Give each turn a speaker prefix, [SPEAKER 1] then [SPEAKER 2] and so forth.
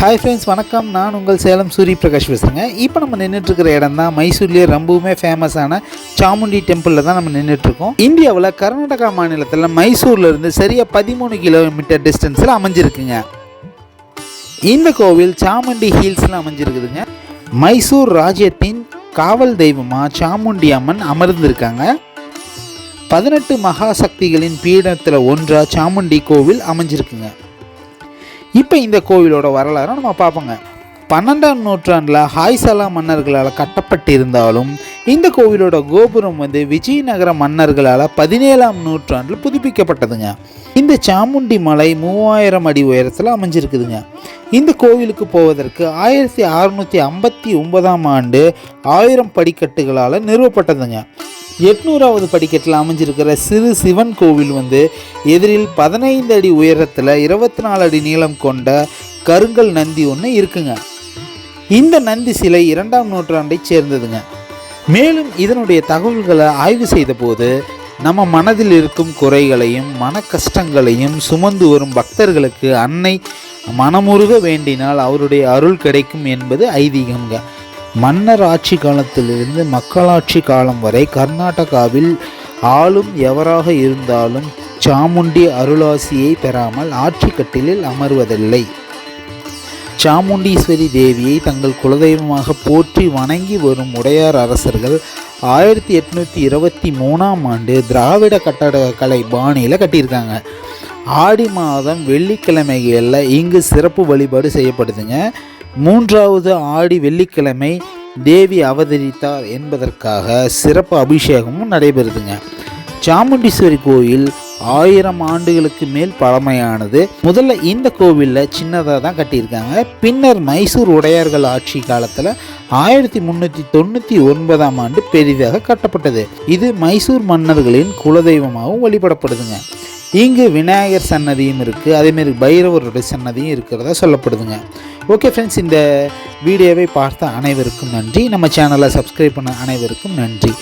[SPEAKER 1] Hi friends, வணக்கம். நான் உங்கள் சேலம் சூரிய பிரகாஷ் பேசுகிறேங்க. இப்போ நம்ம நின்றுட்டுருக்கிற இடம் தான் மைசூர்லேயே ரொம்பவுமே ஃபேமஸான சாமுண்டி டெம்பிளில் தான் நம்ம நின்றுட்டுருக்கோம். இந்தியாவில் கர்நாடகா மாநிலத்தில் மைசூர்லேருந்து சரியாக 13 கிலோமீட்டர் டிஸ்டன்ஸில் அமைஞ்சிருக்குங்க. இந்த கோவில் சாமுண்டி ஹில்ஸில் அமைஞ்சிருக்குதுங்க. மைசூர் ராஜ்யத்தின் காவல் தெய்வமாக சாமுண்டி அம்மன் அமர்ந்திருக்காங்க. 18 மகாசக்திகளின் பீடத்தில் ஒன்றாக சாமுண்டி கோவில் அமைஞ்சிருக்குங்க. இப்போ இந்த கோவிலோட வரலாறு நம்ம பார்ப்போங்க. 12ஆம் நூற்றாண்டில் ஹாய்சலா மன்னர்களால் கட்டப்பட்டிருந்தாலும் இந்த கோவிலோட கோபுரம் விஜயநகர மன்னர்களால் 17ஆம் நூற்றாண்டில் புதுப்பிக்கப்பட்டதுங்க. இந்த சாமுண்டி மலை 3000 அடி உயரத்தில் அமைஞ்சிருக்குதுங்க. இந்த கோவிலுக்கு போவதற்கு 1659ஆம் ஆண்டு 1000 படிக்கட்டுகளால் நிறுவப்பட்டதுங்க. 800வது படிக்கட்டில் அமைஞ்சிருக்கிற சிறு சிவன் கோவில் எதிரில் 15 அடி உயரத்தில் 24 அடி நீளம் கொண்ட கருங்கல் நந்தி ஒன்று இருக்குங்க. இந்த நந்தி சிலை 2ஆம் நூற்றாண்டை சேர்ந்ததுங்க. மேலும் இதனுடைய தகவல்களை ஆய்வு செய்த போது நம்ம மனதில் இருக்கும் குறைகளையும் மன கஷ்டங்களையும் சுமந்து வரும் பக்தர்களுக்கு அன்னை மனமுருக வேண்டினால் அவருடைய அருள் கிடைக்கும் என்பது ஐதீகம்ங்க. மன்னர் ஆட்சி காலத்திலிருந்து மக்களாட்சி காலம் வரை கர்நாடகாவில் ஆளும் எவராக இருந்தாலும் சாமுண்டி அருளாசியை பெறாமல் ஆட்சி கட்டிலில் அமர்வதில்லை. சாமுண்டீஸ்வரி தேவியை தங்கள் குலதெய்வமாக போற்றி வணங்கி வரும் உடையார் அரசர்கள் 1823ஆம் ஆண்டு திராவிட கட்டடக்கலை பாணியில் கட்டியிருக்காங்க. ஆடி மாதம் வெள்ளிக்கிழமைகளில் இங்கு சிறப்பு வழிபாடு செய்யப்படுதுங்க. 3வது ஆடி வெள்ளிக்கிழமை தேவி அவதரித்தார் என்பதற்காக சிறப்பு அபிஷேகமும் நடைபெறுதுங்க. சாமுண்டீஸ்வரி கோயில் 1000 ஆண்டுகளுக்கு மேல் பழமையானது. முதல்ல இந்த கோவிலில் சின்னதாக தான் கட்டியிருக்காங்க. பின்னர் மைசூர் உடையார்கள் ஆட்சி காலத்தில் 1399ஆம் ஆண்டு பெரிதாக கட்டப்பட்டது. இது மைசூர் மன்னர்களின் குலதெய்வமாகவும் வழிபடப்படுதுங்க. இங்கு விநாயகர் சன்னதியும் இருக்குது, அதேமாரி பைரவருடைய சன்னதியும் இருக்கிறதா சொல்லப்படுதுங்க. ஓகே ஃப்ரெண்ட்ஸ், இந்த வீடியோவை பார்த்த அனைவருக்கும் நன்றி. நம்ம சேனலை சப்ஸ்கிரைப் பண்ண அனைவருக்கும் நன்றி.